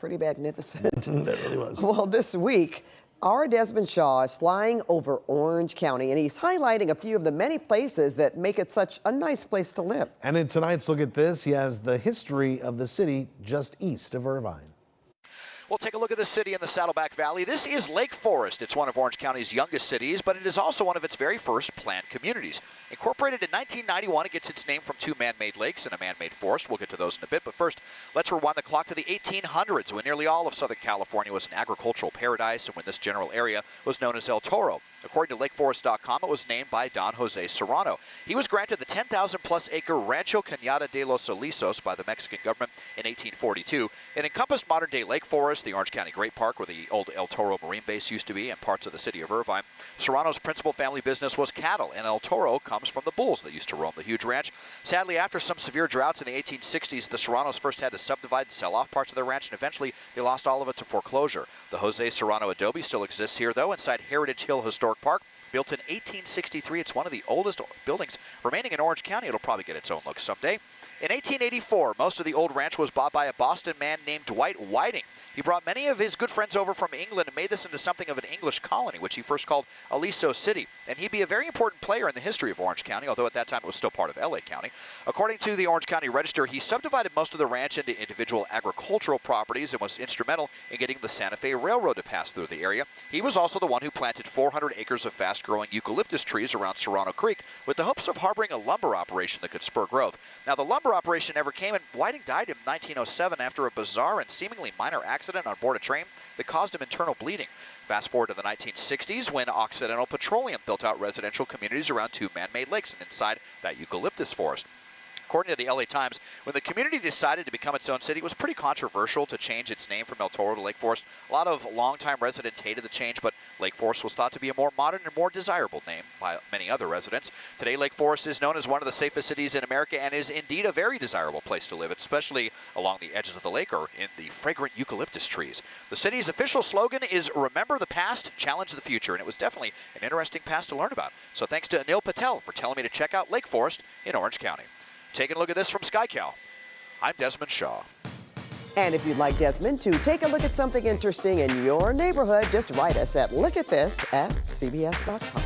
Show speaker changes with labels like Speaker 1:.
Speaker 1: Pretty magnificent.
Speaker 2: That really was.
Speaker 1: Well, this week, our Desmond Shaw is flying over Orange County, and he's highlighting a few of the many places that make it such a nice place to live.
Speaker 2: And in tonight's Look at This, he has the history of the city just east of Irvine.
Speaker 3: We'll take a look at the city in the Saddleback Valley. This is Lake Forest. It's one of Orange County's youngest cities, but it is also one of its very first planned communities. Incorporated in 1991, it gets its name from two man-made lakes and a man-made forest. We'll get to those in a bit, but first, let's rewind the clock to the 1800s, when nearly all of Southern California was an agricultural paradise and when this general area was known as El Toro. According to LakeForest.com, it was named by Don Jose Serrano. He was granted the 10,000-plus acre Rancho Cañada de los Alisos by the Mexican government in 1842. It encompassed modern-day Lake Forest, the Orange County Great Park, where the old El Toro Marine Base used to be, and parts of the city of Irvine. Serrano's principal family business was cattle, and El Toro comes from the bulls that used to roam the huge ranch. Sadly, after some severe droughts in the 1860s, the Serranos first had to subdivide and sell off parts of their ranch, and eventually they lost all of it to foreclosure. The Jose Serrano adobe still exists here, though, inside Heritage Hill Historic Park. Built in 1863, it's one of the oldest buildings remaining in Orange County. It'll probably get its own look someday. In 1884, most of the old ranch was bought by a Boston man named Dwight Whiting. He brought many of his good friends over from England and made this into something of an English colony, which he first called Aliso City. And he'd be a very important player in the history of Orange County, although at that time it was still part of LA County. According to the Orange County Register, he subdivided most of the ranch into individual agricultural properties and was instrumental in getting the Santa Fe Railroad to pass through the area. He was also the one who planted 400 acres of fast-growing eucalyptus trees around Serrano Creek with the hopes of harboring a lumber operation that could spur growth. Now, the lumber operation never came, and Whiting died in 1907 after a bizarre and seemingly minor accident on board a train that caused him internal bleeding. Fast forward to the 1960s, when Occidental Petroleum built out residential communities around two man-made lakes and inside that eucalyptus forest. According to the LA Times, when the community decided to become its own city, it was pretty controversial to change its name from El Toro to Lake Forest. A lot of longtime residents hated the change, but Lake Forest was thought to be a more modern and more desirable name by many other residents. Today, Lake Forest is known as one of the safest cities in America and is indeed a very desirable place to live, especially along the edges of the lake or in the fragrant eucalyptus trees. The city's official slogan is "Remember the past, challenge the future," and it was definitely an interesting past to learn about. So thanks to Anil Patel for telling me to check out Lake Forest in Orange County. Taking a look at this from SkyCal, I'm Desmond Shaw.
Speaker 1: And if you'd like Desmond to take a look at something interesting in your neighborhood, just write us at lookatthis@cbs.com.